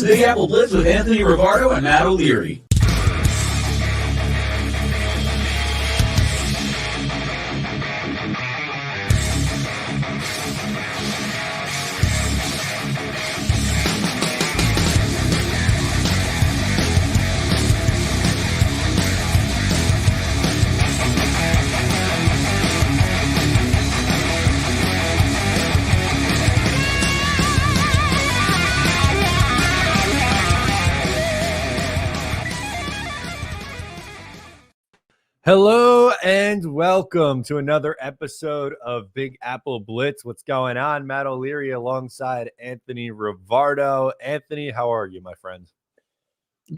Big Apple Blitz with Anthony Rivardo and Matt O'Leary. Hello and welcome to another episode of Big Apple Blitz. What's going on? Matt O'Leary alongside Anthony Rivardo. Anthony, how are you, my friend?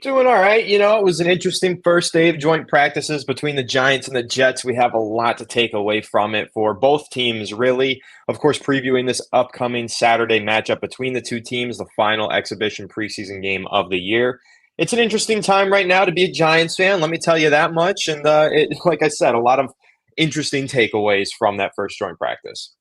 Doing all right. You know, it was an interesting first day of joint practices between the Giants and the Jets. We have a lot to take away from it for both teams, really. Of course, previewing this upcoming Saturday matchup between the two teams, the final exhibition preseason game of the year. It's an interesting time right now to be a Giants fan, let me tell you that much. And like I said, a lot of interesting takeaways from that first joint practice.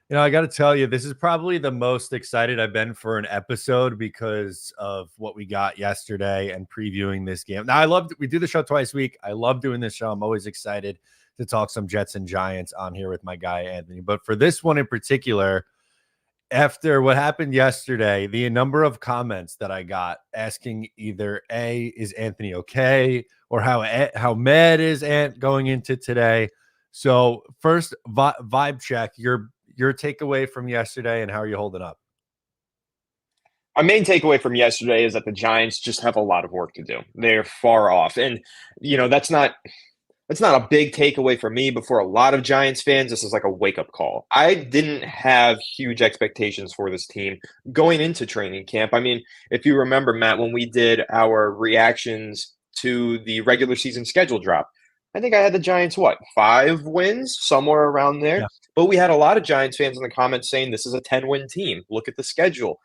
You know, I got to tell you, this is probably the most excited I've been for an episode because of what we got yesterday and previewing this game. Now, we do the show twice a week. I love doing this show. I'm always excited to talk some Jets and Giants on here with my guy, Anthony. But for this one in particular, after what happened yesterday, the number of comments that I got asking either A, is Anthony okay? Or how mad is Ant going into today? So first, vibe check, your takeaway from yesterday and how are you holding up? My main takeaway from yesterday is that the Giants just have a lot of work to do. They're far off. And, you know, that's not a big takeaway for me, but for a lot of Giants fans, this is like a wake-up call. I didn't have huge expectations for this team going into training camp. I mean, if you remember, Matt, when we did our reactions to the regular season schedule drop, I think I had the Giants, 5 wins, somewhere around there. Yeah. But we had a lot of Giants fans in the comments saying this is a 10-win team. Look at the schedule.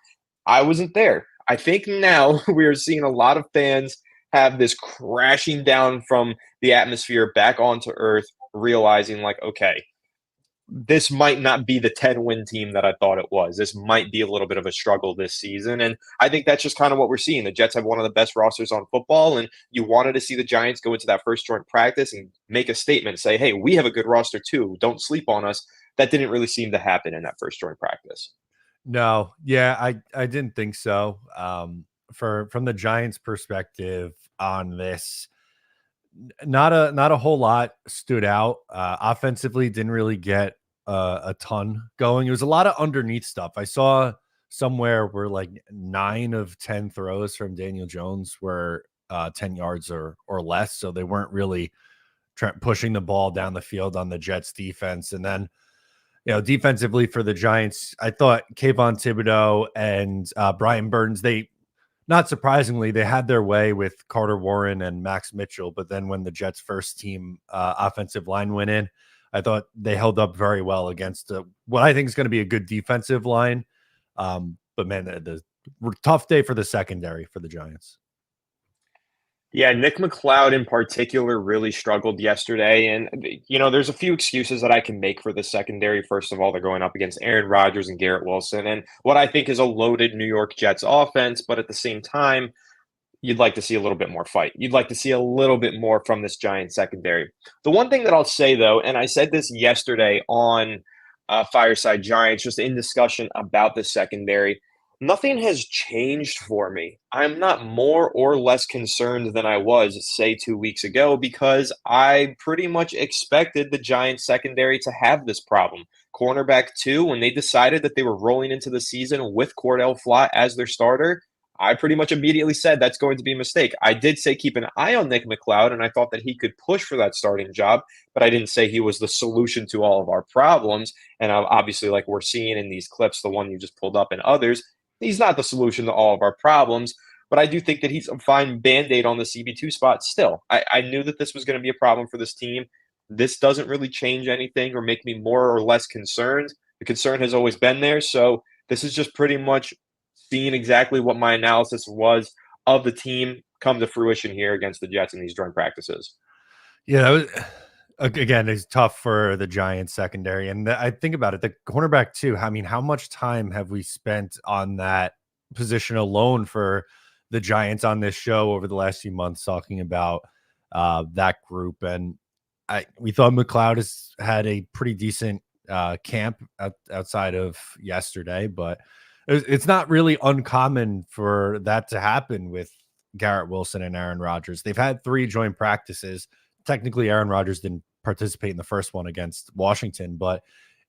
I wasn't there. I think now we are seeing a lot of fans have this crashing down from the atmosphere back onto earth, realizing like, okay, this might not be the 10-win team that I thought it was. This might be a little bit of a struggle this season. And I think that's just kind of what we're seeing. The Jets have one of the best rosters on football, and you wanted to see the Giants go into that first joint practice and make a statement, say, hey, we have a good roster too. Don't sleep on us. That didn't really seem to happen in that first joint practice. No, yeah, I didn't think so. From the Giants' perspective on this, not a whole lot stood out. Offensively, didn't really get a ton going. It was a lot of underneath stuff. I saw somewhere where like 9 of 10 throws from Daniel Jones were 10 yards or less, so they weren't really pushing the ball down the field on the Jets defense. And then, you know, defensively for the Giants, I thought Kayvon Thibodeau and Brian Burns, not surprisingly, they had their way with Carter Warren and Max Mitchell. But then when the Jets' first team offensive line went in, I thought they held up very well against what I think is going to be a good defensive line. But man, the tough day for the secondary for the Giants. Yeah, Nick McLeod in particular really struggled yesterday. And, you know, there's a few excuses that I can make for the secondary. First of all, they're going up against Aaron Rodgers and Garrett Wilson, and what I think is a loaded New York Jets offense. But at the same time, you'd like to see a little bit more fight. You'd like to see a little bit more from this Giants secondary. The one thing that I'll say, though, and I said this yesterday on Fireside Giants, just in discussion about the secondary, nothing has changed for me. I'm not more or less concerned than I was, say, 2 weeks ago, because I pretty much expected the Giants secondary to have this problem. Cornerback 2, when they decided that they were rolling into the season with Cordell Flott as their starter, I pretty much immediately said that's going to be a mistake. I did say keep an eye on Nick McLeod, and I thought that he could push for that starting job, but I didn't say he was the solution to all of our problems. And obviously, like we're seeing in these clips, the one you just pulled up and others, he's not the solution to all of our problems, but I do think that he's a fine Band-Aid on the CB2 spot still. I knew that this was going to be a problem for this team. This doesn't really change anything or make me more or less concerned. The concern has always been there, so this is just pretty much seeing exactly what my analysis was of the team come to fruition here against the Jets in these joint practices. Yeah, again, it's tough for the Giants secondary. And I think about it, the cornerback too. I mean, how much time have we spent on that position alone for the Giants on this show over the last few months, talking about that group. And we thought McLeod has had a pretty decent camp outside of yesterday, but it's not really uncommon for that to happen with Garrett Wilson and Aaron Rodgers. They've had 3 joint practices. Technically, Aaron Rodgers didn't participate in the first one against Washington, but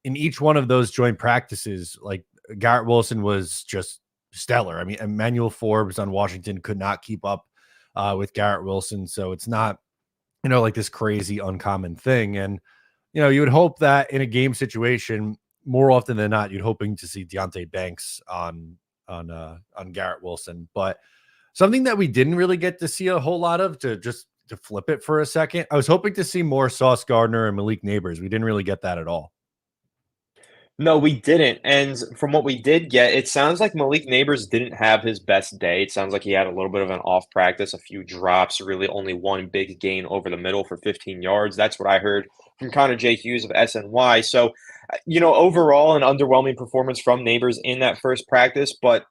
in each one of those joint practices, like Garrett Wilson was just stellar. I mean, Emmanuel Forbes on Washington could not keep up with Garrett Wilson. So it's not, like this crazy uncommon thing. And, you would hope that in a game situation, more often than not, you'd hoping to see Deonte Banks on Garrett Wilson. But something that we didn't really get to see a whole lot of, to flip it for a second, I was hoping to see more Sauce Gardner and Malik Neighbors. We didn't really get that at all. No, we didn't. And from what we did get, it sounds like Malik Neighbors didn't have his best day. It sounds like he had a little bit of an off practice, a few drops, really only one big gain over the middle for 15 yards. That's what I heard from Connor J. Hughes of SNY. So, overall, an underwhelming performance from Neighbors in that first practice, but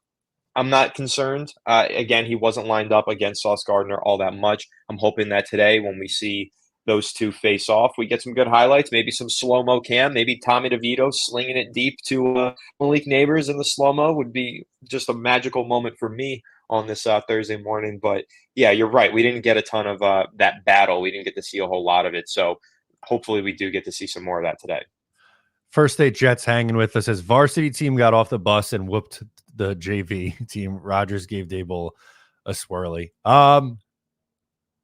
I'm not concerned. Again, he wasn't lined up against Sauce Gardner all that much. I'm hoping that today, when we see those two face off, we get some good highlights, maybe some slow-mo cam, maybe Tommy DeVito slinging it deep to Malik Neighbors in the slow-mo would be just a magical moment for me on this Thursday morning. But yeah, you're right. We didn't get a ton of that battle. We didn't get to see a whole lot of it. So hopefully we do get to see some more of that today. First State Jets hanging with us as varsity team got off the bus and whooped the JV team. Rodgers gave Dable a swirly.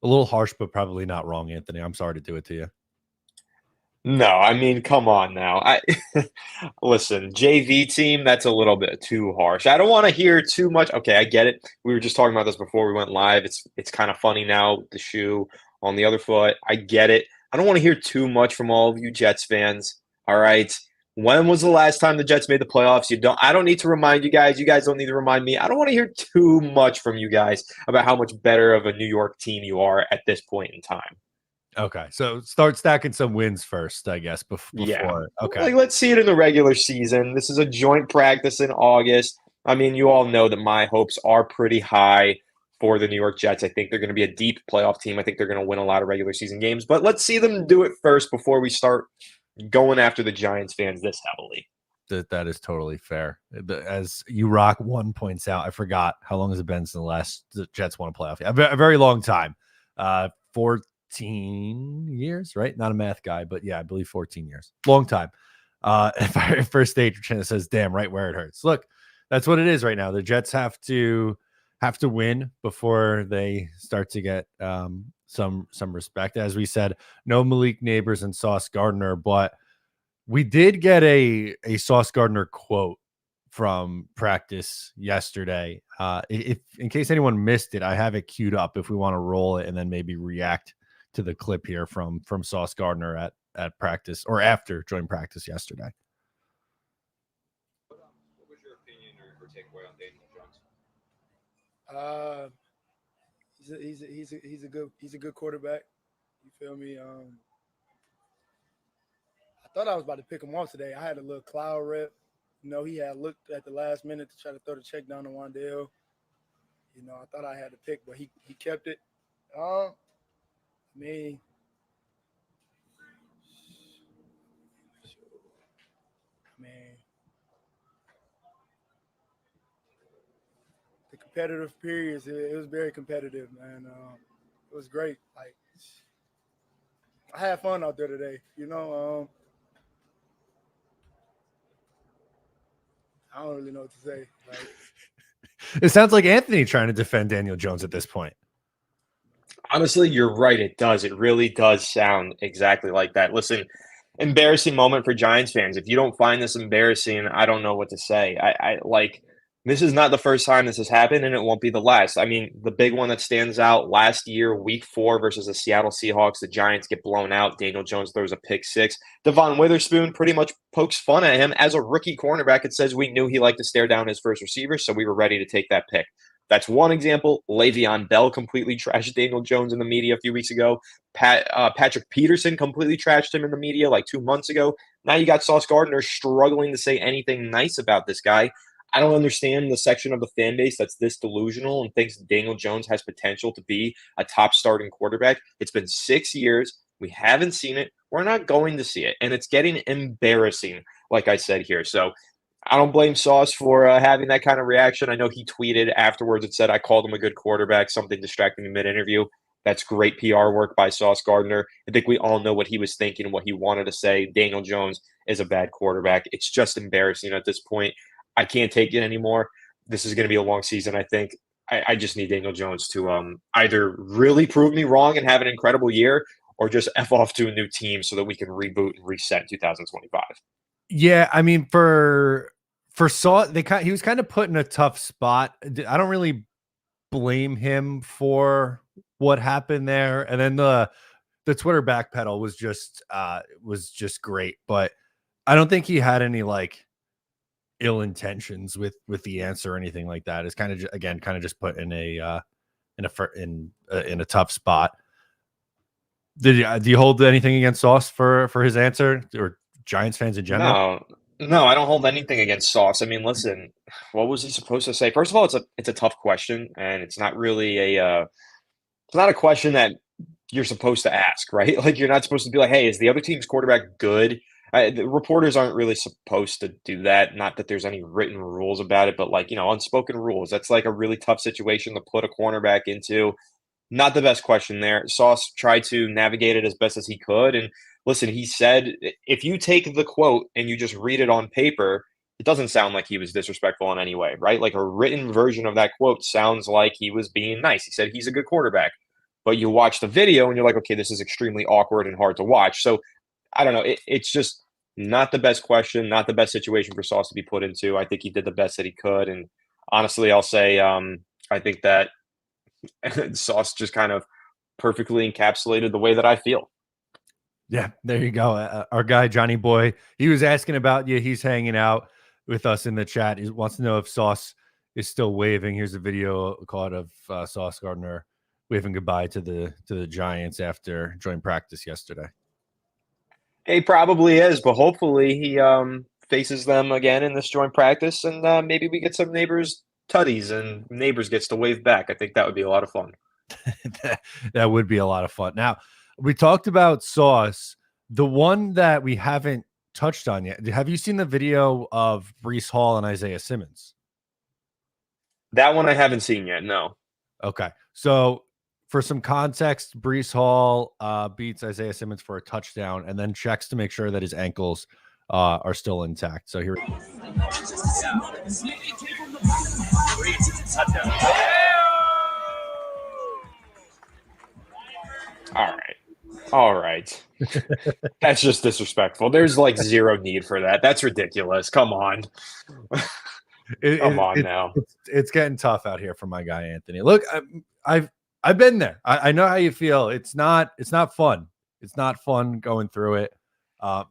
A little harsh, but probably not wrong, Anthony. I'm sorry to do it to you. No, I mean, come on now. Listen, JV team, that's a little bit too harsh. I don't want to hear too much. Okay, I get it. We were just talking about this before we went live. It's kind of funny now with the shoe on the other foot. I get it. I don't want to hear too much from all of you Jets fans. All right. When was the last time the Jets made the playoffs? I don't need to remind you guys. You guys don't need to remind me. I don't want to hear too much from you guys about how much better of a New York team you are at this point in time. Okay, so start stacking some wins first, I guess, before. Yeah. Okay. Let's see it in the regular season. This is a joint practice in August. I mean, you all know that my hopes are pretty high for the New York Jets. I think they're going to be a deep playoff team. I think they're going to win a lot of regular season games. But let's see them do it first before we start going after the Giants fans this heavily. That is totally fair. As you rock one points out, I forgot how long has it been since the Jets won a playoff? A very long time. 14 years, right? Not a math guy, but yeah, I believe 14 years. Long time. If First State says, damn, right where it hurts. Look, that's what it is right now. The Jets have to win before they start to get some respect. As we said, no Malik Neighbors and Sauce Gardner, but we did get a Sauce Gardner quote from practice yesterday. If in case anyone missed it, I have it queued up if we want to roll it and then maybe react to the clip here from Sauce Gardner at practice or after joint practice yesterday. What was your opinion or takeaway on Daniel Jones? He's a good quarterback. You feel me? I thought I was about to pick him off today. I had a little cloud rep. He had looked at the last minute to try to throw the check down to Wandale. I thought I had to pick, but he kept it. I mean, the competitive periods, it was very competitive, man. It was great. Like, I had fun out there today, I don't really know what to say. Like, it sounds like Anthony trying to defend Daniel Jones at this point. Honestly, you're right. It does. It really does sound exactly like that. Listen, embarrassing moment for Giants fans. If you don't find this embarrassing, I don't know what to say. This is not the first time this has happened, and it won't be the last. I mean, the big one that stands out last year, week 4 versus the Seattle Seahawks, the Giants get blown out. Daniel Jones throws a pick 6. Devon Witherspoon pretty much pokes fun at him. As a rookie cornerback, it says we knew he liked to stare down his first receiver, so we were ready to take that pick. That's one example. Le'Veon Bell completely trashed Daniel Jones in the media a few weeks ago. Patrick Peterson completely trashed him in the media like 2 months ago. Now you got Sauce Gardner struggling to say anything nice about this guy. I don't understand the section of the fan base that's this delusional and thinks Daniel Jones has potential to be a top starting quarterback. It's been 6 years. We haven't seen it. We're not going to see it. And it's getting embarrassing, like I said here. So I don't blame Sauce for having that kind of reaction. I know he tweeted afterwards and said, I called him a good quarterback, something distracting him mid-interview. That's great PR work by Sauce Gardner. I think we all know what he was thinking, what he wanted to say. Daniel Jones is a bad quarterback. It's just embarrassing at this point. I can't take it anymore. This is going to be a long season, I think. I just need Daniel Jones to either really prove me wrong and have an incredible year or just F off to a new team so that we can reboot and reset in 2025. Yeah, I mean, for Sauce, he was kind of put in a tough spot. I don't really blame him for what happened there. And then the Twitter backpedal was just great, but I don't think he had any like ill intentions with the answer or anything like that. It's kind of again just put in a tough spot. Do you hold anything against Sauce for his answer, or Giants fans in general? No, I don't hold anything against Sauce. I mean, listen, what was he supposed to say? First of all, it's a tough question, and it's not really it's not a question that you're supposed to ask, right? Like, you're not supposed to be like, hey, is the other team's quarterback good? The reporters aren't really supposed to do that. Not that there's any written rules about it, but like, unspoken rules. That's like a really tough situation to put a cornerback into. Not the best question there. Sauce tried to navigate it as best as he could. And listen, he said, if you take the quote and you just read it on paper, it doesn't sound like he was disrespectful in any way, right? Like, a written version of that quote sounds like he was being nice. He said he's a good quarterback. But you watch the video and you're like, okay, this is extremely awkward and hard to watch. So I don't know. It's just not the best question, not the best situation for Sauce to be put into. I think he did the best that he could. And honestly, I'll say I think that Sauce just kind of perfectly encapsulated the way that I feel. Yeah, there you go. Our guy, Johnny Boy, he was asking about you. He's hanging out with us in the chat. He wants to know if Sauce is still waving. Here's a video caught of Sauce Gardner waving goodbye to the Giants after joint practice yesterday. He probably is, but hopefully he faces them again in this joint practice, and maybe we get some neighbors tutties and neighbors gets to wave back. I think that would be a lot of fun. That would be a lot of fun. Now, we talked about Sauce. The one that we haven't touched on yet. Have you seen the video of Breece Hall and Isaiah Simmons? That one I haven't seen yet. No. Okay. So for some context, Breece Hall beats Isaiah Simmons for a touchdown and then checks to make sure that his ankles are still intact. So here. All right. That's just disrespectful. There's like zero need for that. That's ridiculous. Come on. Come on now. It's getting tough out here for my guy Anthony. Look, I've been there. I know how you feel. It's not fun. It's not fun going through it. I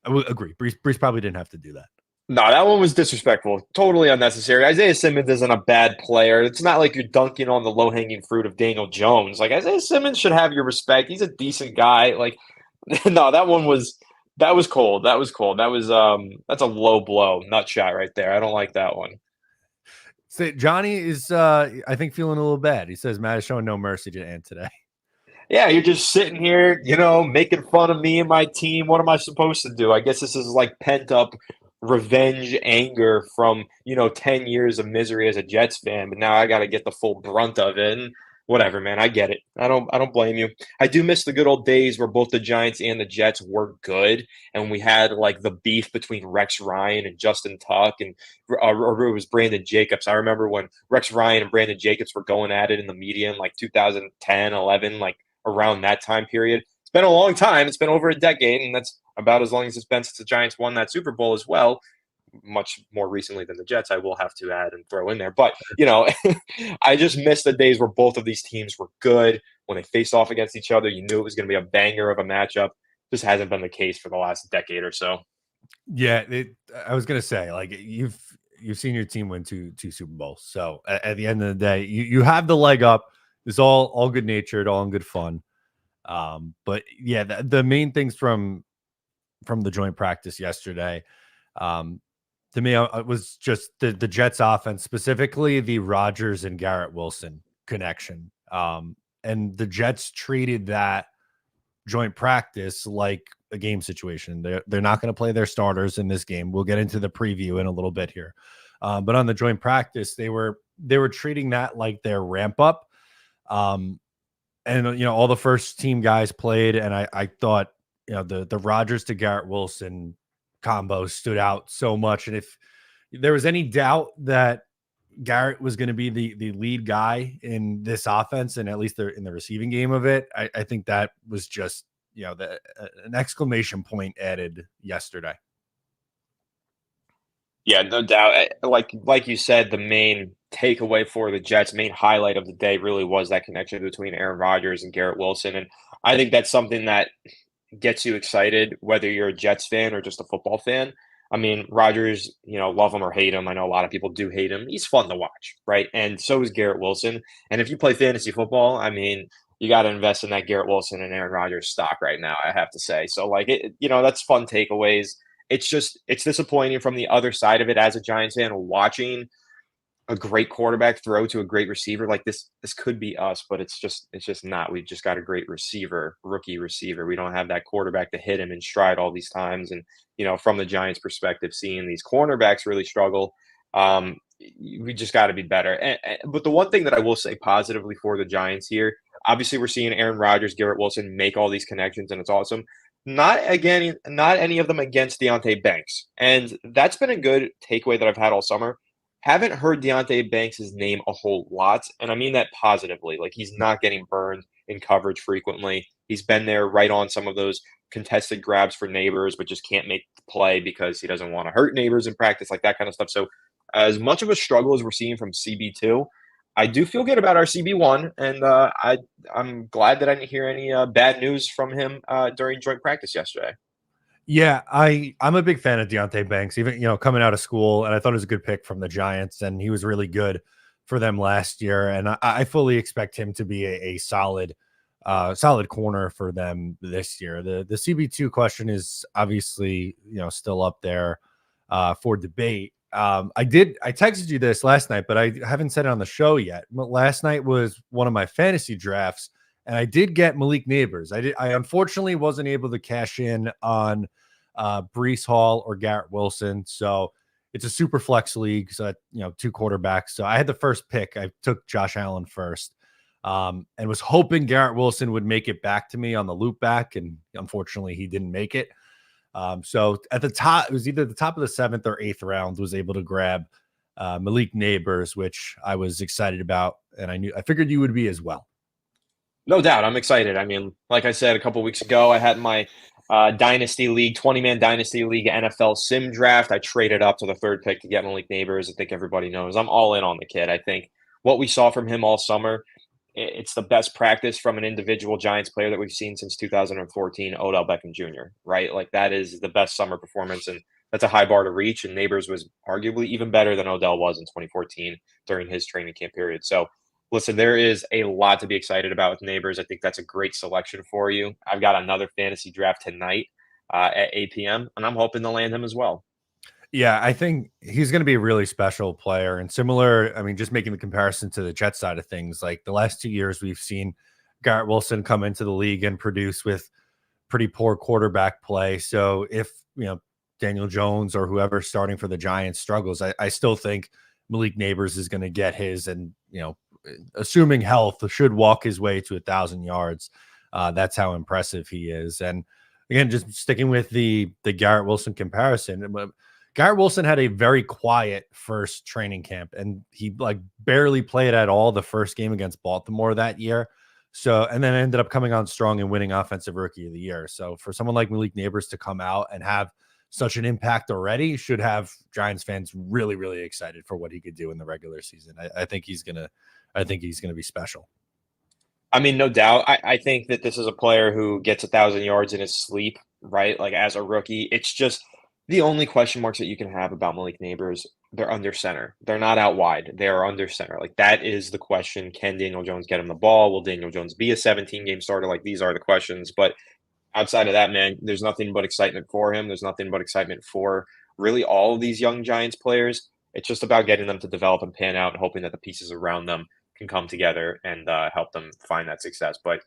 would agree. Breece probably didn't have to do that. No, that one was disrespectful. Totally unnecessary. Isaiah Simmons isn't a bad player. It's not like you're dunking on the low-hanging fruit of Daniel Jones. Like, Isaiah Simmons should have your respect. He's a decent guy. Like, no, that was cold. That was cold. That's a low blow, nut shot right there. I don't like that one. So Johnny is, I think, feeling a little bad. He says Matt is showing no mercy to Ant today. Yeah, you're just sitting here, making fun of me and my team. What am I supposed to do? I guess this is like pent-up revenge anger from 10 years of misery as a Jets fan, but now I got to get the full brunt of it. And whatever, man, I get it. I don't blame you. I do miss the good old days where both the Giants and the Jets were good, and we had like the beef between Rex Ryan and Justin Tuck, and or it was Brandon Jacobs. I remember when Rex Ryan and Brandon Jacobs were going at it in the media in like 2010, 11, like around that time period. It's been a long time. It's been over a decade, and that's about as long as it's been since the Giants won that Super Bowl as well. Much more recently than the Jets, I will have to add and throw in there. But, I just miss the days where both of these teams were good. When they faced off against each other, you knew it was going to be a banger of a matchup. This hasn't been the case for the last decade or so. Yeah, I was going to say, like, you've seen your team win two Super Bowls. So at the end of the day, you have the leg up. It's all good natured, all in good fun. But yeah, the main things from the joint practice yesterday, to me, it was just the Jets offense, specifically the Rodgers and Garrett Wilson connection. And the Jets treated that joint practice like a game situation. They're not going to play their starters in this game. We'll get into the preview in a little bit here. But on the joint practice, they were treating that like their ramp up. And all the first team guys played, and I thought the Rodgers to Garrett Wilson combo stood out so much. And if there was any doubt that Garrett was going to be the lead guy in this offense, and at least in the receiving game of it, I think that was just an exclamation point added yesterday. Yeah, no doubt. Like you said, the main takeaway for the Jets, main highlight of the day really was that connection between Aaron Rodgers and Garrett Wilson. And I think that's something that gets you excited, whether you're a Jets fan or just a football fan. I mean, Rodgers, love him or hate him. I know a lot of people do hate him. He's fun to watch, right? And so is Garrett Wilson. And if you play fantasy football, I mean, you got to invest in that Garrett Wilson and Aaron Rodgers stock right now, I have to say. So, that's fun takeaways. It's disappointing from the other side of it as a Giants fan, watching a great quarterback throw to a great receiver. Like this could be us, but it's just not. We've just got a great rookie receiver. We don't have that quarterback to hit him in stride all these times. And, from the Giants perspective, seeing these cornerbacks really struggle, we just got to be better. But the one thing that I will say positively for the Giants here, obviously we're seeing Aaron Rodgers, Garrett Wilson make all these connections, and it's awesome. Not any of them against Deonte Banks. And that's been a good takeaway that I've had all summer. Haven't heard Deonte Banks' name a whole lot, and I mean that positively. Like, he's not getting burned in coverage frequently. He's been there right on some of those contested grabs for Neighbors, but just can't make the play because he doesn't want to hurt Neighbors in practice, like that kind of stuff. So as much of a struggle as we're seeing from CB2, I do feel good about our CB1, and I'm glad that I didn't hear any bad news from him during joint practice yesterday. Yeah, I'm a big fan of Deonte Banks, even coming out of school, and I thought it was a good pick from the Giants, and he was really good for them last year, and I fully expect him to be a solid corner for them this year. The CB2 question is obviously still up there for debate. I texted you this last night, but I haven't said it on the show yet. Last night was one of my fantasy drafts, and I did get Malik Neighbors. I unfortunately wasn't able to cash in on Breece Hall or Garrett Wilson. So it's a super flex league. So, two quarterbacks. So I had the first pick. I took Josh Allen first and was hoping Garrett Wilson would make it back to me on the loop back. And unfortunately, he didn't make it. So at the top, it was either the top of the 7th or 8th round, was able to grab Malik Neighbors, which I was excited about. And I figured you would be as well. No doubt. I'm excited. I mean, like I said a couple weeks ago, I had my Dynasty League, 20-man Dynasty League NFL sim draft. I traded up to the 3rd pick to get Malik Neighbors. I think everybody knows I'm all in on the kid. I think what we saw from him all summer, it's the best practice from an individual Giants player that we've seen since 2014, Odell Beckham Jr., right? Like, that is the best summer performance, and that's a high bar to reach, and Neighbors was arguably even better than Odell was in 2014 during his training camp period. So, listen, there is a lot to be excited about with Neighbors. I think that's a great selection for you. I've got another fantasy draft tonight at 8 p.m., and I'm hoping to land him as well. Yeah, I think he's going to be a really special player, and similar. I mean, just making the comparison to the Jets side of things, like the last 2 years, we've seen Garrett Wilson come into the league and produce with pretty poor quarterback play. So if, Daniel Jones or whoever's starting for the Giants struggles, I still think Malik Neighbors is going to get his, and, assuming health, should walk his way to 1,000 yards. That's how impressive he is. And again, just sticking with the Garrett Wilson comparison, Garrett Wilson had a very quiet first training camp, and he barely played at all the first game against Baltimore that year. So, and then ended up coming on strong and winning Offensive Rookie of the Year. So for someone like Malik Neighbors to come out and have such an impact already should have Giants fans really, really excited for what he could do in the regular season. I think he's gonna be special. I mean, no doubt. I think that this is a player who gets 1,000 yards in his sleep, right? Like, as a rookie, it's just the only question marks that you can have about Malik Neighbors. They're under center. They're not out wide. They are under center. Like, that is the question. Can Daniel Jones get him the ball? Will Daniel Jones be a 17-game starter? Like, these are the questions. But outside of that, man, there's nothing but excitement for him. There's nothing but excitement for really all of these young Giants players. It's just about getting them to develop and pan out and hoping that the pieces around them can come together and help them find that success. But,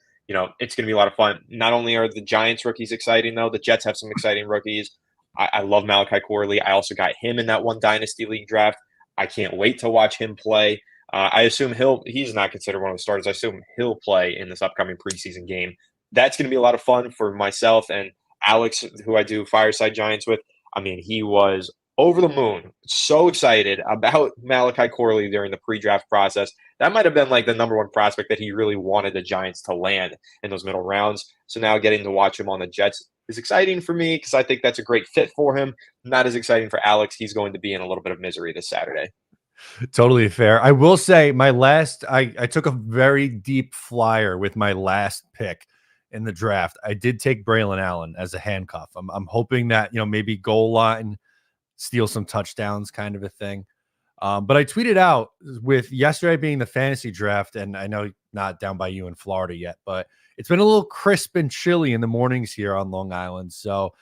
it's going to be a lot of fun. Not only are the Giants rookies exciting, though, the Jets have some exciting rookies. I love Malachi Corley. I also got him in that one Dynasty League draft. I can't wait to watch him play. I assume he's not considered one of the starters. I assume he'll play in this upcoming preseason game. That's going to be a lot of fun for myself and Alex, who I do Fireside Giants with. I mean, he was over the moon, so excited about Malachi Corley during the pre-draft process. That might have been like the number one prospect that he really wanted the Giants to land in those middle rounds. So now getting to watch him on the Jets is exciting for me because I think that's a great fit for him. Not as exciting for Alex. He's going to be in a little bit of misery this Saturday. Totally fair. I will say I took a very deep flyer with my last pick in the draft. I did take Braylon Allen as a handcuff. I'm hoping that, maybe goal line, steal some touchdowns kind of a thing. But I tweeted out with yesterday being the fantasy draft, and I know not down by you in Florida yet, but it's been a little crisp and chilly in the mornings here on Long Island. So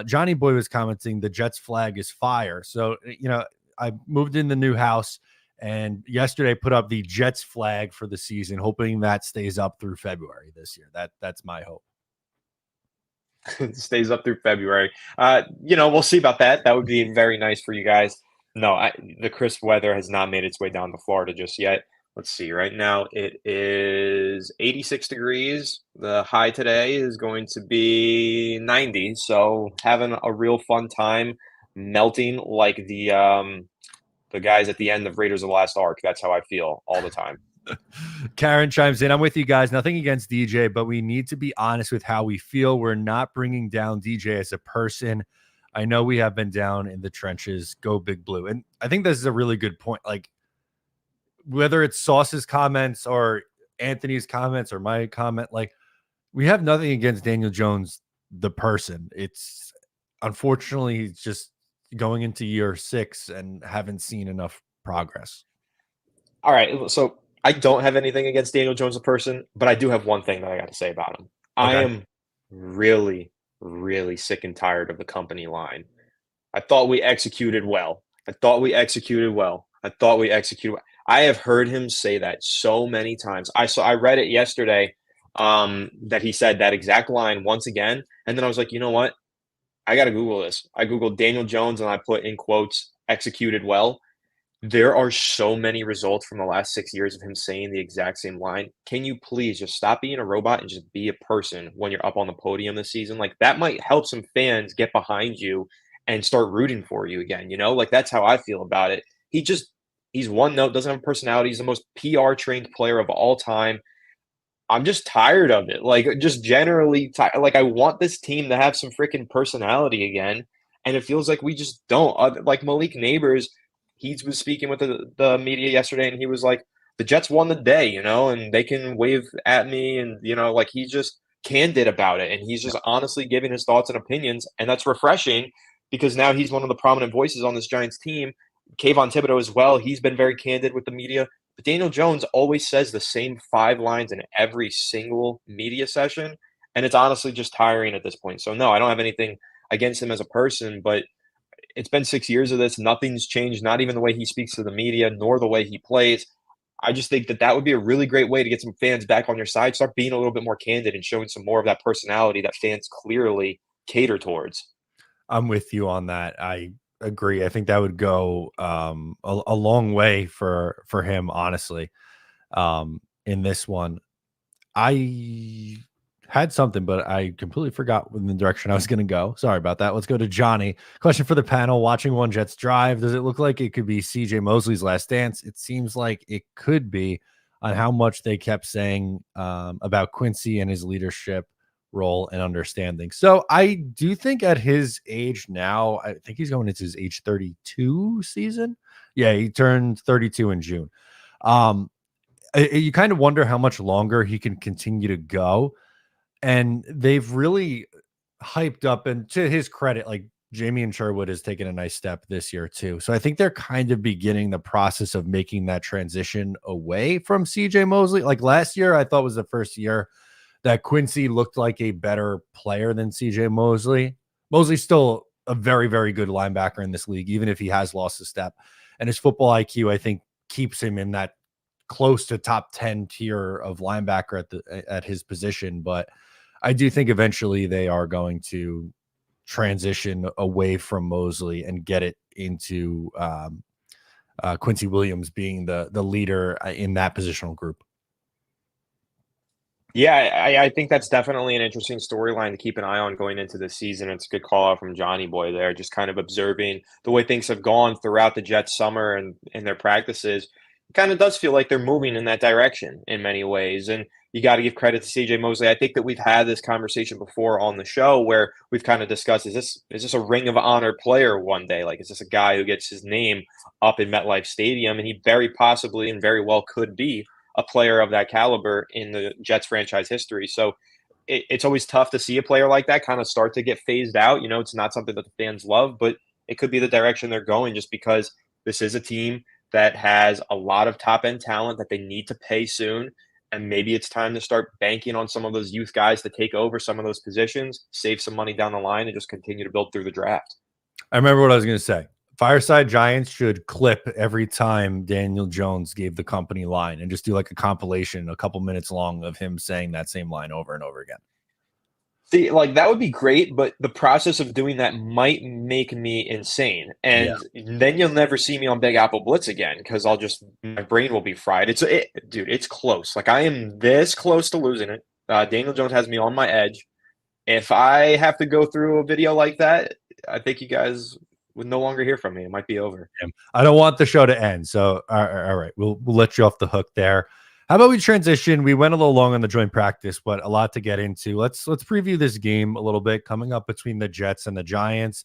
Johnny Boy was commenting the Jets flag is fire. So, I moved in the new house and yesterday put up the Jets flag for the season, hoping that stays up through February this year. That's my hope. It stays up through February. We'll see about that. That would be very nice for you guys. No, the crisp weather has not made its way down to Florida just yet. Let's see. Right now it is 86 degrees. The high today is going to be 90. So having a real fun time melting like the guys at the end of Raiders of the Lost Ark. That's how I feel all the time. Karen chimes in. I'm with you guys. Nothing against DJ, but we need to be honest with how we feel. We're not bringing down DJ as a person. I know we have been down in the trenches. Go Big Blue. And I think this is a really good point. Like, whether it's Sauce's comments or Anthony's comments or my comment, like, we have nothing against Daniel Jones, the person. It's unfortunately just going into year 6 and haven't seen enough progress. All right. So I don't have anything against Daniel Jones, the person, but I do have one thing that I got to say about him. Okay. I am really, really sick and tired of the company line. I thought we executed well. I have heard him say that so many times. I read it yesterday that he said that exact line once again. And then I was like, you know what? I got to Google this. I Googled Daniel Jones and I put in quotes, executed well. There are so many results from the last 6 years of him saying the exact same line. Can you please just stop being a robot and just be a person when you're up on the podium this season? Like, that might help some fans get behind you and start rooting for you again. Like, that's how I feel about it. He's one note, doesn't have a personality. He's the most PR trained player of all time. I'm just tired of it. Like, just generally tired. Like, I want this team to have some freaking personality again. And it feels like we just don't. Like, Malik Neighbors, he was speaking with the media yesterday, and he was like, the Jets won the day, and they can wave at me. And, like, he's just candid about it. And he's just honestly giving his thoughts and opinions. And that's refreshing because now he's one of the prominent voices on this Giants team. Kayvon Thibodeau as well. He's been very candid with the media. But Daniel Jones always says the same 5 lines in every single media session, and it's honestly just tiring at this point. So, no, I don't have anything against him as a person, but it's been 6 years of this. Nothing's changed, not even the way he speaks to the media, nor the way he plays. I just think that would be a really great way to get some fans back on your side, start being a little bit more candid and showing some more of that personality that fans clearly cater towards. I'm with you on that. I agree. I think that would go a long way for him, honestly. In this one, I had something, but I completely forgot in the direction I was going to go. Sorry about that. Let's go to Johnny. Question for the panel: watching one Jets drive, does it look like it could be CJ Mosley's last dance? It seems like it could be, on how much they kept saying about Quincy and his leadership role and understanding. So I do think at his age now, I think he's going into his age 32 season. Yeah, he turned 32 in June. You kind of wonder how much longer he can continue to go. And they've really hyped up, and to his credit, like, Jamie Sherwood has taken a nice step this year too. So I think they're kind of beginning the process of making that transition away from CJ Mosley. Like, last year, I thought was the first year that Quincy looked like a better player than CJ Mosley. Mosley's still a very, very good linebacker in this league, even if he has lost a step. And his football IQ, I think, keeps him in that close to top 10 tier of linebacker at his position. But I do think eventually they are going to transition away from Mosley and get it into Quincy Williams being the leader in that positional group. Yeah, I think that's definitely an interesting storyline to keep an eye on going into the season. It's a good call out from Johnny Boy there, just kind of observing the way things have gone throughout the Jets summer and in their practices. It kind of does feel like they're moving in that direction in many ways. And you got to give credit to CJ Mosley. I think that we've had this conversation before on the show where we've kind of discussed, is this a Ring of Honor player one day? Like, is this a guy who gets his name up in MetLife Stadium? And he very possibly and very well could be a player of that caliber in the Jets franchise history. So it's always tough to see a player like that kind of start to get phased out. You know, it's not something that the fans love, but it could be the direction they're going just because this is a team that has a lot of top end talent that they need to pay soon. And maybe it's time to start banking on some of those youth guys to take over some of those positions, save some money down the line, and just continue to build through the draft. I remember what I was going to say. Fireside Giants should clip every time Daniel Jones gave the company line and just do like a compilation, a couple minutes long of him saying that same line over and over again. See, like that would be great, but the process of doing that might make me insane. And then you'll never see me on Big Apple Blitz again because my brain will be fried. Dude, it's close. Like I am this close to losing it. Daniel Jones has me on my edge. If I have to go through a video like that, I think you guys would no longer hear from me. It might be over. I don't want the show to end. So, all right, we'll let you off the hook there. How about we transition? We went a little long on the joint practice, but a lot to get into. Let's preview this game a little bit coming up between the Jets and the Giants.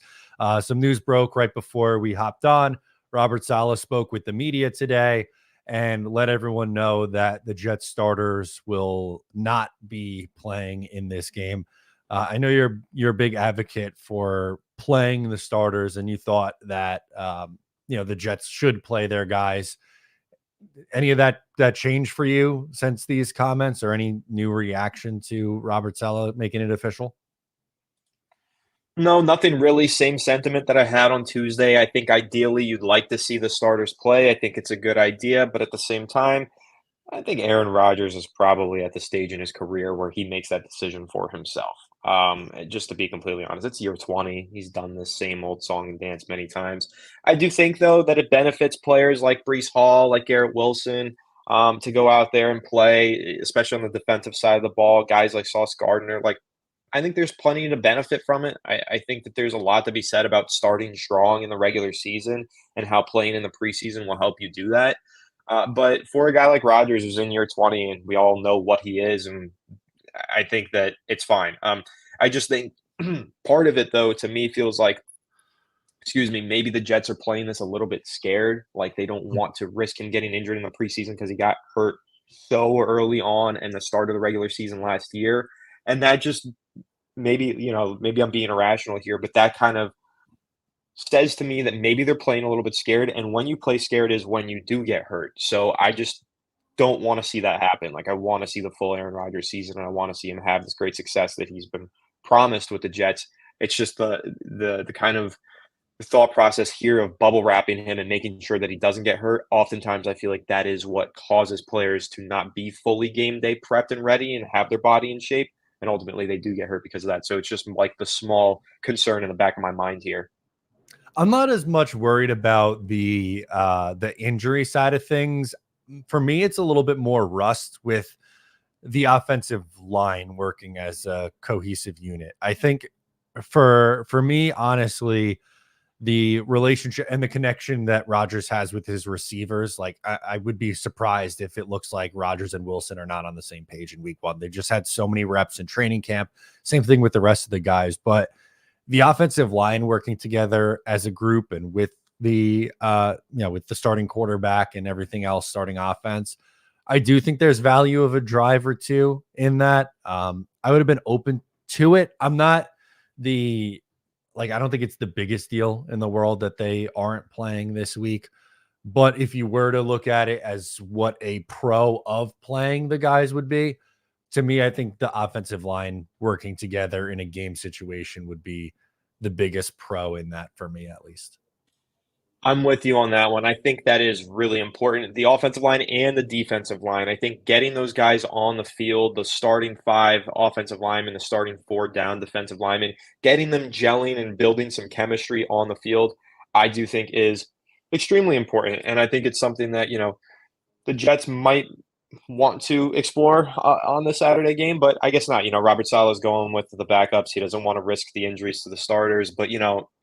Some news broke right before we hopped on. Robert Saleh spoke with the media today and let everyone know that the Jets starters will not be playing in this game. I know you're a big advocate for playing the starters, and you thought that the Jets should play their guys. Any of that changed for you since these comments, or any new reaction to Robert Saleh making it official? No, nothing really. Same sentiment that I had on Tuesday. I think ideally you'd like to see the starters play. I think it's a good idea, but at the same time, I think Aaron Rodgers is probably at the stage in his career where he makes that decision for himself. Just to be completely honest, it's year 20. He's done the same old song and dance many times. I do think, though, that it benefits players like Breece Hall, like Garrett Wilson, to go out there and play, especially on the defensive side of the ball. Guys like Sauce Gardner, like I think there's plenty to benefit from it. I think that there's a lot to be said about starting strong in the regular season and how playing in the preseason will help you do that. But for a guy like Rodgers who's in year 20 and we all know what he is, and I think that it's fine. I just think part of it, though, to me feels like, maybe the Jets are playing this a little bit scared. Like they don't want to risk him getting injured in the preseason because he got hurt so early on in the start of the regular season last year. And that just maybe I'm being irrational here, but that kind of says to me that maybe they're playing a little bit scared. And when you play scared is when you do get hurt. So I just don't want to see that happen. Like I want to see the full Aaron Rodgers season, and I want to see him have this great success that he's been promised with the Jets. It's just the kind of thought process here of bubble wrapping him and making sure that he doesn't get hurt. Oftentimes I feel like that is what causes players to not be fully game day prepped and ready and have their body in shape. And ultimately they do get hurt because of that. So it's just like the small concern in the back of my mind here. I'm not as much worried about the injury side of things. For me, it's a little bit more rust with the offensive line working as a cohesive unit. I think for me, honestly, the relationship and the connection that Rodgers has with his receivers, like I would be surprised if it looks like Rodgers and Wilson are not on the same page in week one. They just had so many reps in training camp. Same thing with the rest of the guys, but the offensive line working together as a group and with the with the starting quarterback and everything else starting offense, I do think there's value of a drive or two in that. I would have been open to it. I'm not I don't think it's the biggest deal in the world that they aren't playing this week. But if you were to look at it as what a pro of playing the guys would be, to me, I think the offensive line working together in a game situation would be the biggest pro in that for me, at least. I'm with you on that one. I think that is really important. The offensive line and the defensive line. I think getting those guys on the field, the starting 5 offensive linemen, the starting 4 down defensive linemen, getting them gelling and building some chemistry on the field, I do think is extremely important. And I think it's something that, the Jets might want to explore on the Saturday game, but I guess not. Robert Saleh's going with the backups. He doesn't want to risk the injuries to the starters. But,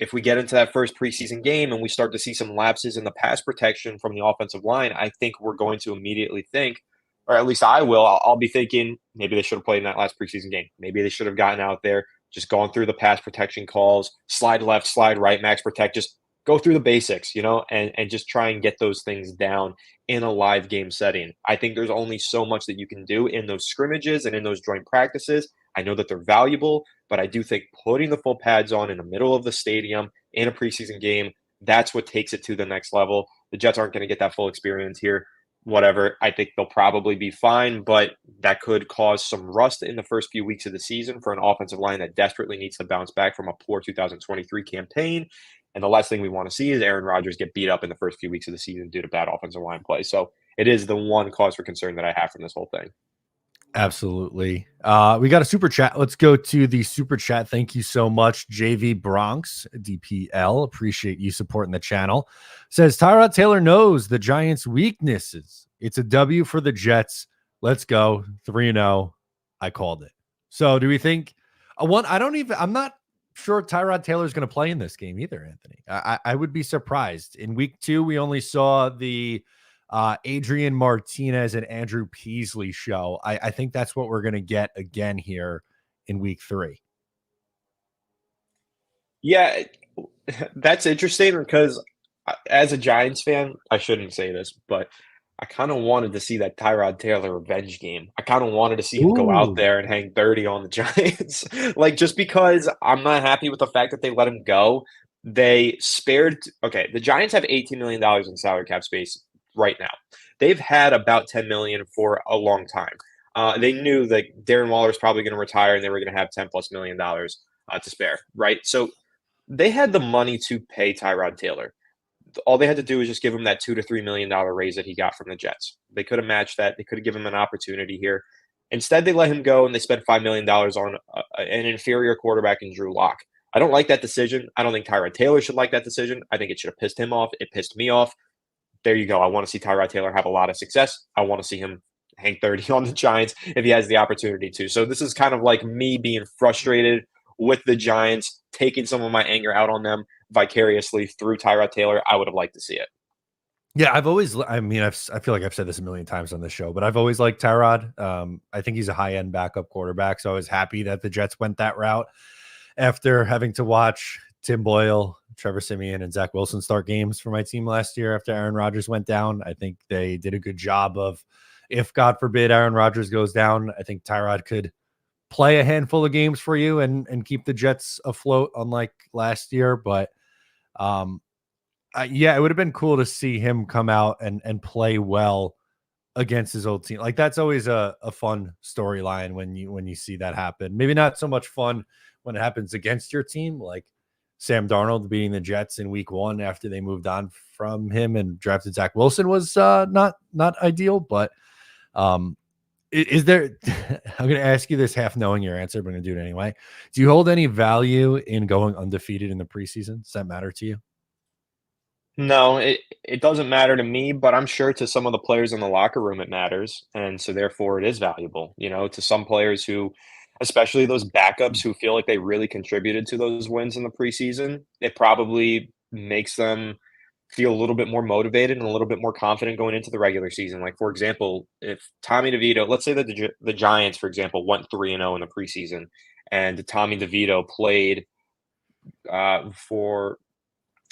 if we get into that first preseason game and we start to see some lapses in the pass protection from the offensive line, I think we're going to immediately think, or at least I will, I'll be thinking maybe they should have played in that last preseason game. Maybe they should have gotten out there, just gone through the pass protection calls, slide left, slide right, max protect, just go through the basics, and just try and get those things down in a live game setting. I think there's only so much that you can do in those scrimmages and in those joint practices. I know that they're valuable, but I do think putting the full pads on in the middle of the stadium in a preseason game, that's what takes it to the next level. The Jets aren't going to get that full experience here. Whatever. I think they'll probably be fine, but that could cause some rust in the first few weeks of the season for an offensive line that desperately needs to bounce back from a poor 2023 campaign. And the last thing we want to see is Aaron Rodgers get beat up in the first few weeks of the season due to bad offensive line play. So it is the one cause for concern that I have from this whole thing. Absolutely. We got a super chat. Let's go to the super chat. Thank you so much, JV Bronx DPL. Appreciate you supporting the channel. Says Tyrod Taylor knows the Giants' weaknesses. It's a W for the Jets. Let's go 3-0. I called it. So do we think I'm not sure Tyrod Taylor is going to play in this game either, Anthony. I would be surprised. In week 2, we only saw the Adrian Martinez and Andrew Peasley show. I think that's what we're going to get again here in week 3. Yeah, that's interesting because as a Giants fan, I shouldn't say this, but I kind of wanted to see that Tyrod Taylor revenge game. I kind of wanted to see him go out there and hang 30 on the Giants. Just because I'm not happy with the fact that they let him go. They spared – okay, the Giants have $18 million in salary cap space right now. They've had about $10 million for a long time. They knew that Darren Waller was probably going to retire and they were going to have $10+ million to spare, right? So they had the money to pay Tyrod Taylor. All they had to do was just give him that $2 to $3 million raise that he got from the Jets. They could have matched that. They could have given him an opportunity here. Instead, they let him go and they spent $5 million on an inferior quarterback in Drew Lock. I don't like that decision. I don't think Tyrod Taylor should like that decision. I think it should have pissed him off. It pissed me off. There you go. I want to see Tyrod Taylor have a lot of success. I want to see him hang 30 on the Giants if he has the opportunity to. So this is kind of like me being frustrated with the Giants, taking some of my anger out on them vicariously through Tyrod Taylor. I would have liked to see it. Yeah, I feel like I've said this a million times on the show, but I've always liked Tyrod. I think he's a high-end backup quarterback, so I was happy that the Jets went that route after having to watch Tim Boyle, Trevor Siemian, and Zach Wilson start games for my team last year after Aaron Rodgers went down. I think they did a good job of, if God forbid Aaron Rodgers goes down, I think Tyrod could play a handful of games for you and keep the Jets afloat, unlike last year. But yeah, it would have been cool to see him come out and play well against his old team. Like that's always a fun storyline when you see that happen. Maybe not so much fun when it happens against your team, like Sam Darnold beating the Jets in week 1 after they moved on from him and drafted Zach Wilson was not ideal. But is there, I'm going to ask you this half knowing your answer, but I'm going to do it anyway. Do you hold any value in going undefeated in the preseason? Does that matter to you? No, it doesn't matter to me, but I'm sure to some of the players in the locker room it matters. And so therefore it is valuable, to some players who, especially those backups who feel like they really contributed to those wins in the preseason, it probably makes them feel a little bit more motivated and a little bit more confident going into the regular season. Like, for example, if Tommy DeVito, let's say that the Giants, for example, went 3-0 in the preseason and Tommy DeVito played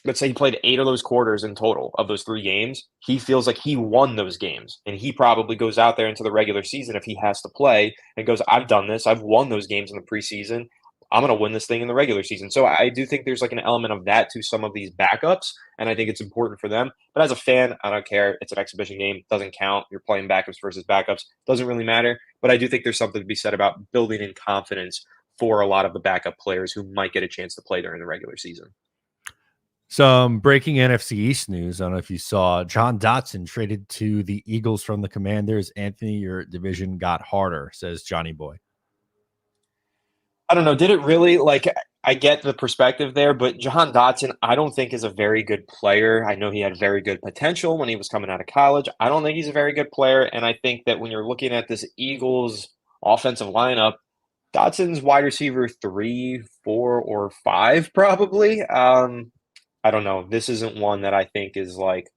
let's say he played 8 of those quarters in total of those 3 games, he feels like he won those games. And he probably goes out there into the regular season if he has to play and goes, I've done this. I've won those games in the preseason. I'm going to win this thing in the regular season. So I do think there's like an element of that to some of these backups, and I think it's important for them. But as a fan, I don't care. It's an exhibition game. It doesn't count. You're playing backups versus backups. Doesn't really matter. but I do think there's something to be said about building in confidence for a lot of the backup players who might get a chance to play during the regular season. Some breaking NFC East news. I don't know if you saw John Dotson traded to the Eagles from the Commanders. Anthony, your division got harder, says Johnny Boy. I don't know. Did it really? Like, I get the perspective there, but Jahan Dotson, I don't think is a very good player. I know he had very good potential when he was coming out of college. I don't think he's a very good player. And I think that when you're looking at this Eagles offensive lineup, Dotson's wide receiver 3, 4, or 5, probably. I don't know. This isn't one that I think is like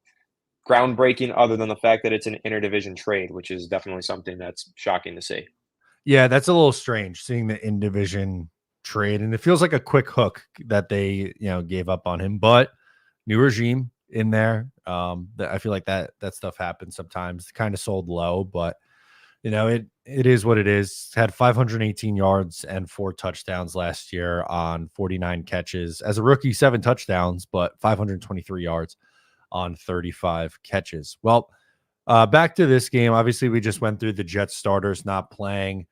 groundbreaking other than the fact that it's an interdivision trade, which is definitely something that's shocking to see. Yeah, that's a little strange seeing the in division trade, and it feels like a quick hook that they gave up on him. But new regime in there. I feel like that stuff happens sometimes. Kind of sold low, but it is what it is. Had 518 yards and 4 touchdowns last year on 49 catches. As a rookie, 7 touchdowns, but 523 yards on 35 catches. Well, back to this game. Obviously, we just went through the Jets starters not playing.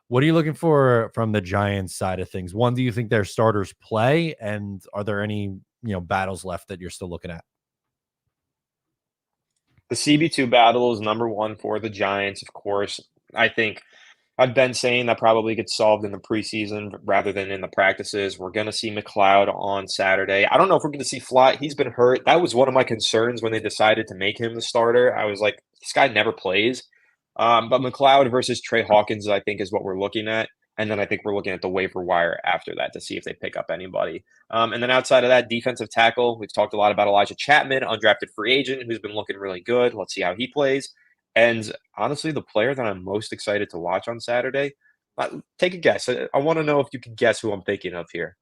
What are you looking for from the Giants side of things? One, do you think their starters play? And are there any, battles left that you're still looking at? The CB2 battle is number one for the Giants, of course. I think I've been saying that probably gets solved in the preseason rather than in the practices. We're going to see McLeod on Saturday. I don't know if we're going to see Fly. He's been hurt. That was one of my concerns when they decided to make him the starter. I was like, this guy never plays. But McLeod versus Trey Hawkins, I think, is what we're looking at. And then I think we're looking at the waiver wire after that to see if they pick up anybody. And then outside of that, defensive tackle, we've talked a lot about Elijah Chapman, undrafted free agent, who's been looking really good. Let's see how he plays. And honestly, the player that I'm most excited to watch on Saturday, take a guess. I want to know if you can guess who I'm thinking of here.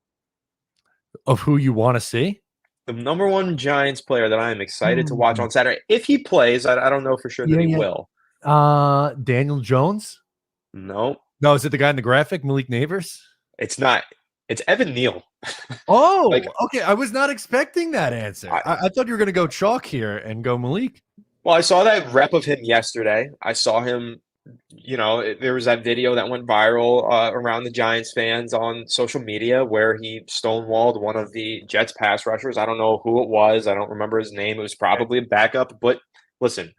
Of who you want to see? The number one Giants player that I am excited to watch on Saturday, if he plays, I don't know for sure that he will. Daniel Jones? No. No, is it the guy in the graphic, Malik Neighbors? It's not. It's Evan Neal. Oh, okay. I was not expecting that answer. I thought you were going to go chalk here and go Malik. Well, I saw that rep of him yesterday. I saw him, there was that video that went viral around the Giants fans on social media where he stonewalled one of the Jets pass rushers. I don't know who it was. I don't remember his name. It was probably a backup. But listen,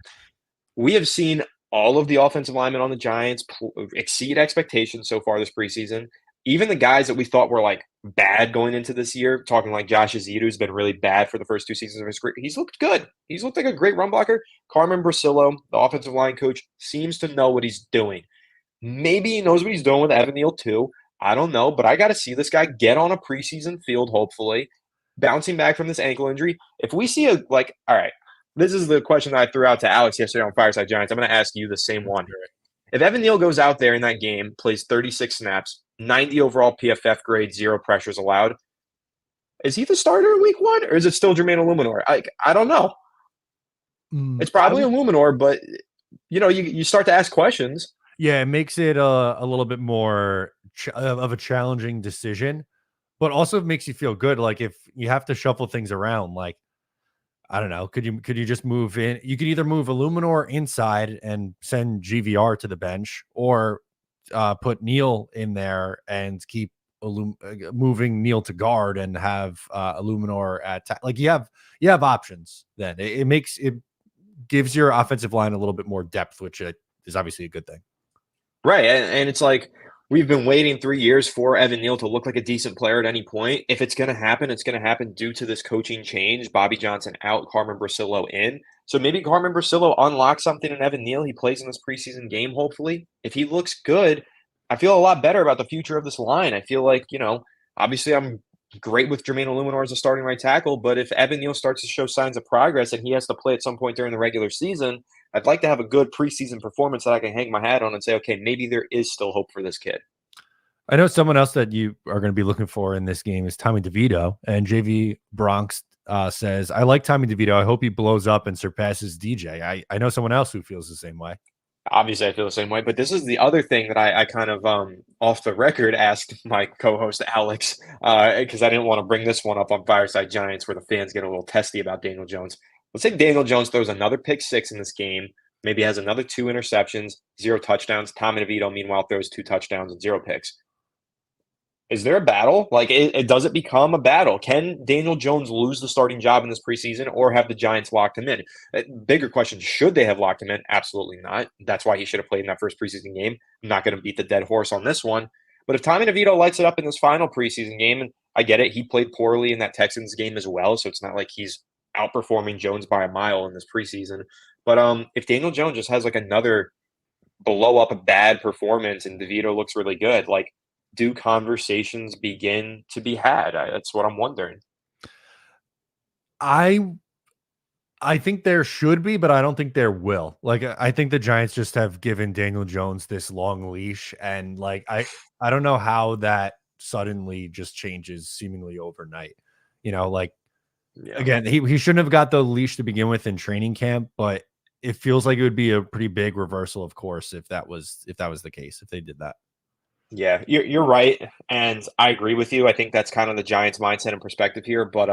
we have seen all of the offensive linemen on the Giants exceed expectations so far this preseason. Even the guys that we thought were like bad going into this year, talking like Josh Azidu, who's been really bad for the first 2 seasons of his career, he's looked good. He's looked like a great run blocker. Carmen Brasillo, the offensive line coach, seems to know what he's doing. Maybe he knows what he's doing with Evan Neal too. I don't know, but I got to see this guy get on a preseason field, hopefully, bouncing back from this ankle injury. If we see all right, this is the question that I threw out to Alex yesterday on Fireside Giants. I'm going to ask you the same one. If Evan Neal goes out there in that game, plays 36 snaps, 90 overall PFF grade, 0 pressures allowed, is he the starter in week 1, or is it still Jermaine Illuminor? I don't know. It's probably Illuminor, but you start to ask questions. Yeah, it makes it a little bit more of a challenging decision, but also makes you feel good. Like if you have to shuffle things around, like I don't know, could you just move in? You could either move Illuminor inside and send GVR to the bench, or put Neal in there and keep moving Neal to guard and have Illuminor at you have options. Then it gives your offensive line a little bit more depth, which is obviously a good thing. Right, and it's like we've been waiting 3 years for Evan Neal to look like a decent player at any point. If it's going to happen, it's going to happen due to this coaching change. Bobby Johnson out, Carmen Brasillo in. So maybe Carmen Brasillo unlocks something in Evan Neal. He plays in this preseason game, hopefully. If he looks good, I feel a lot better about the future of this line. I feel like, obviously I'm great with Jermaine Illuminor as a starting right tackle, but if Evan Neal starts to show signs of progress and he has to play at some point during the regular season, I'd like to have a good preseason performance that I can hang my hat on and say, okay, maybe there is still hope for this kid. I know someone else that you are going to be looking for in this game is Tommy DeVito, and JV Bronx says, I like Tommy DeVito. I hope he blows up and surpasses DJ. I know someone else who feels the same way. Obviously, I feel the same way, but this is the other thing that I kind of off the record asked my co-host Alex because I didn't want to bring this one up on Fireside Giants where the fans get a little testy about Daniel Jones. Let's say Daniel Jones throws another pick 6 in this game, maybe has another 2 interceptions, 0 touchdowns. Tommy DeVito, meanwhile, throws 2 touchdowns and 0 picks. Is there a battle? Like, does it become a battle? Can Daniel Jones lose the starting job in this preseason, or have the Giants locked him in? Bigger question, should they have locked him in? Absolutely not. That's why he should have played in that first preseason game. I'm not going to beat the dead horse on this one. But if Tommy DeVito lights it up in this final preseason game, and I get it, he played poorly in that Texans game as well, so it's not like he's outperforming Jones by a mile in this preseason. But if Daniel Jones just has like another blow up a bad performance and DeVito looks really good, like, do conversations begin to be had? That's what I'm wondering. I think there should be, but I don't think there will. Like, I think the Giants just have given Daniel Jones this long leash, and like I don't know how that suddenly just changes seemingly overnight. Like, again, he shouldn't have got the leash to begin with in training camp, but it feels like it would be a pretty big reversal of course if that was the case, if they did that. Yeah, you're right, and I agree with you. I think that's kind of the Giants' mindset and perspective here, but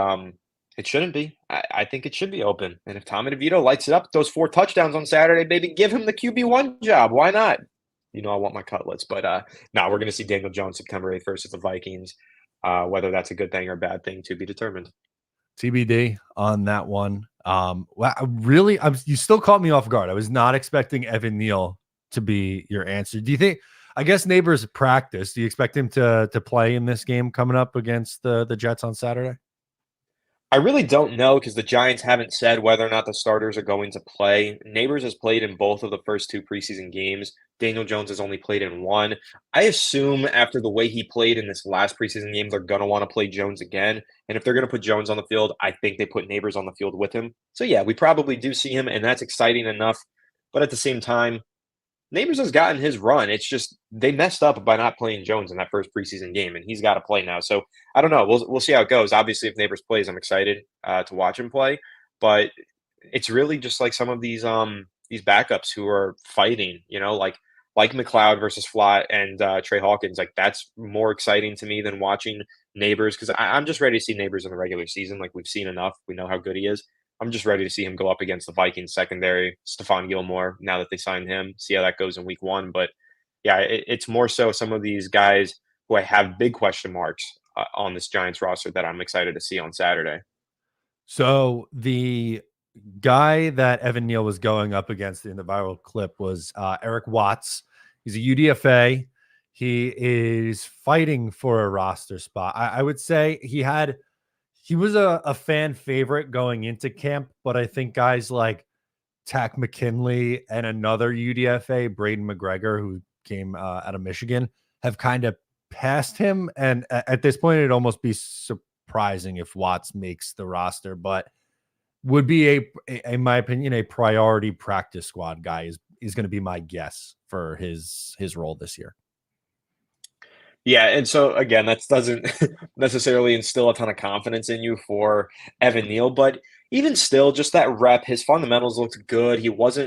it shouldn't be. I think it should be open. And if Tommy DeVito lights it up, those 4 touchdowns on Saturday, baby, give him the QB1 job. Why not? I want my cutlets, but no, we're going to see Daniel Jones September 8th versus the Vikings. Whether that's a good thing or a bad thing to be determined. TBD on that one. You still caught me off guard. I was not expecting Evan Neal to be your answer. Do you think? I guess Neighbors practice. Do you expect him to play in this game coming up against the Jets on Saturday? I really don't know because the Giants haven't said whether or not the starters are going to play. Neighbors has played in both of the first 2 preseason games. Daniel Jones has only played in 1. I assume after the way he played in this last preseason game, they're going to want to play Jones again. And if they're going to put Jones on the field, I think they put Neighbors on the field with him. So yeah, we probably do see him, and that's exciting enough. But at the same time, Neighbors has gotten his run. It's just they messed up by not playing Jones in that first preseason game, and he's got to play now. So I don't know. We'll see how it goes. Obviously, if Neighbors plays, I'm excited to watch him play. But it's really just like some of these backups who are fighting. Like McLeod versus Flott and Trey Hawkins. Like, that's more exciting to me than watching Neighbors, because I'm just ready to see Neighbors in the regular season. Like, we've seen enough. We know how good he is. I'm just ready to see him go up against the Vikings secondary, Stephon Gilmore, now that they signed him, see how that goes in week 1. But yeah, it's more so some of these guys who I have big question marks on this Giants roster that I'm excited to see on Saturday. So the guy that Evan Neal was going up against in the viral clip was Eric Watts. He's a UDFA. He is fighting for a roster spot. I would say he was a fan favorite going into camp, but I think guys like Tack McKinley and another UDFA, Braden McGregor, who came out of Michigan, have kind of passed him. And at this point, it'd almost be surprising if Watts makes the roster, but would be in my opinion, a priority practice squad guy is going to be my guess for his role this year. Yeah, and so again, that doesn't necessarily instill a ton of confidence in you for Evan Neal, but even still, just that rep, his fundamentals looked good. He was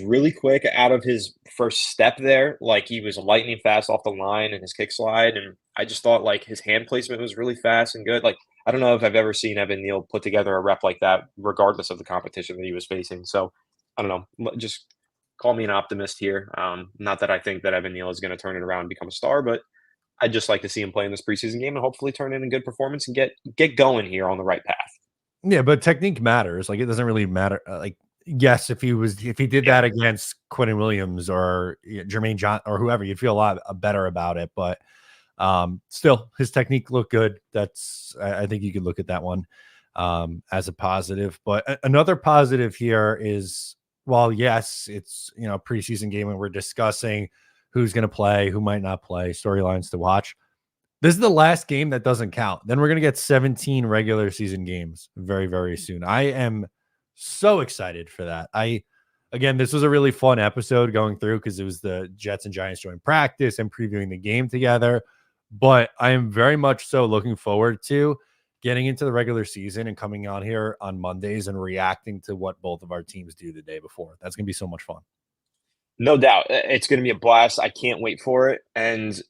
really quick out of his first step there. Like, he was lightning fast off the line and his kick slide, and I just thought like his hand placement was really fast and good. Like, I don't know if I've ever seen Evan Neal put together a rep like that, regardless of the competition that he was facing. So I don't know, just call me an optimist here. Not that I think that Evan Neal is going to turn it around and become a star, but I'd just like to see him play in this preseason game and hopefully turn in a good performance and get going here on the right path. Yeah, but technique matters. Like, it doesn't really matter. Yes, if he did that against Quentin Williams or Jermaine John or whoever, you'd feel a lot better about it. But still, his technique looked good. I think you could look at that one as a positive. But another positive here is, while yes, it's preseason game and we're discussing who's going to play, who might not play, storylines to watch. This is the last game that doesn't count. Then we're going to get 17 regular season games very, very soon. I am so excited for that. Again, this was a really fun episode going through because it was the Jets and Giants joint practice and previewing the game together. But I am very much so looking forward to getting into the regular season and coming on here on Mondays and reacting to what both of our teams do the day before. That's going to be so much fun. No doubt. It's going to be a blast. I can't wait for it. And,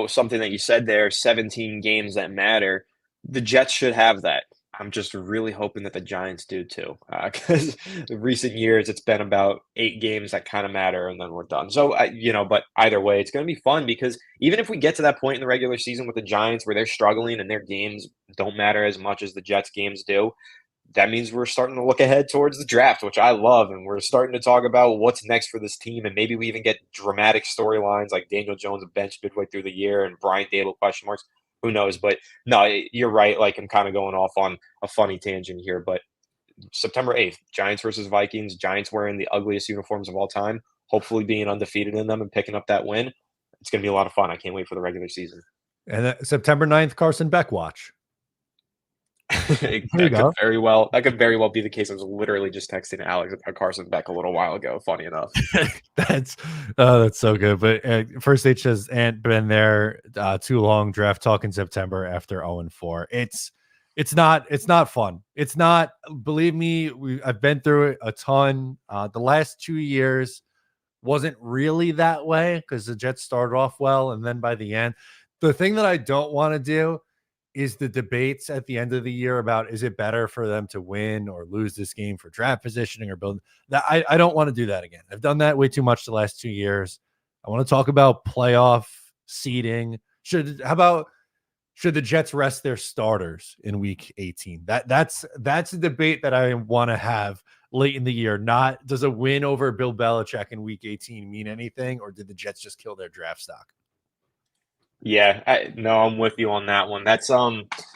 something that you said there, 17 games that matter, the Jets should have that. I'm just really hoping that the Giants do too, because in recent years it's been about 8 games that kind of matter, and then we're done. So, but either way, it's going to be fun because even if we get to that point in the regular season with the Giants where they're struggling and their games don't matter as much as the Jets games do, that means we're starting to look ahead towards the draft, which I love, and we're starting to talk about what's next for this team, and maybe we even get dramatic storylines like Daniel Jones benched midway through the year and Brian Dable question marks. Who knows? But no, you're right. Like I'm kind of going off on a funny tangent here, but September 8th, Giants versus Vikings. Giants wearing the ugliest uniforms of all time. Hopefully, being undefeated in them and picking up that win. It's going to be a lot of fun. I can't wait for the regular season. And September 9th, Carson Beck watch. That could very well be the case. I was literally just texting Alex about Carson Beck a little while ago. Funny enough. that's so good. But First H says Ant been there too long. Draft talk in September after 0-4. It's not fun. It's not. Believe me, I've been through it a ton. The last 2 years wasn't really that way because the Jets started off well, and then by the end, the thing that I don't want to do is the debates at the end of the year about is it better for them to win or lose this game for draft positioning or build that. I don't want to do that again. I've done that way too much the last 2 years. I want to talk about playoff seeding. Should the Jets rest their starters in week 18? That's a debate that I want to have late in the year. Not does a win over Bill Belichick in week 18 mean anything, or did the Jets just kill their draft stock? Yeah, I'm with you on that one. That's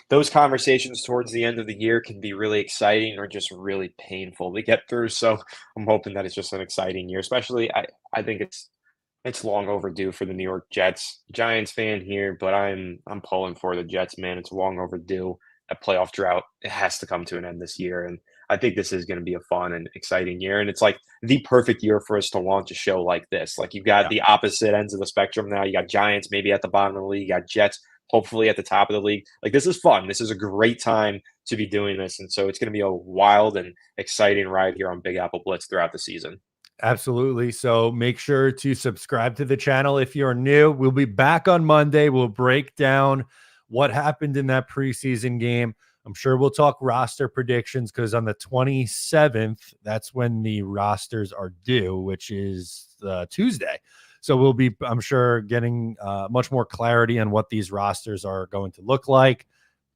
those conversations towards the end of the year can be really exciting or just really painful to get through. So I'm hoping that it's just an exciting year. Especially, I think it's long overdue for the New York Jets. Giants fan here, but I'm pulling for the Jets, man. It's long overdue. A playoff drought, it has to come to an end this year, and I think this is going to be a fun and exciting year. And it's like the perfect year for us to launch a show like this. Like you've got the opposite ends of the spectrum now. You got Giants maybe at the bottom of the league. You got Jets hopefully at the top of the league. Like this is fun. This is a great time to be doing this, and so it's going to be a wild and exciting ride here on Big Apple Blitz throughout the season. Absolutely. So make sure to subscribe to the channel if you're new. We'll be back on Monday. We'll break down what happened in that preseason game. I'm sure we'll talk roster predictions because on the 27th, that's when the rosters are due, which is Tuesday. So we'll be, I'm sure, getting much more clarity on what these rosters are going to look like.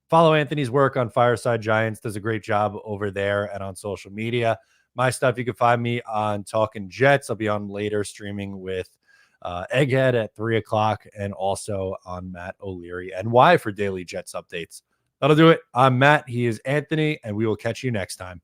Follow Anthony's work on Fireside Giants. Does a great job over there and on social media. My stuff, you can find me on Talking Jets. I'll be on later streaming with Egghead at 3 o'clock and also on Matt O'Leary NY for daily Jets updates. That'll do it. I'm Matt. He is Anthony, and we will catch you next time.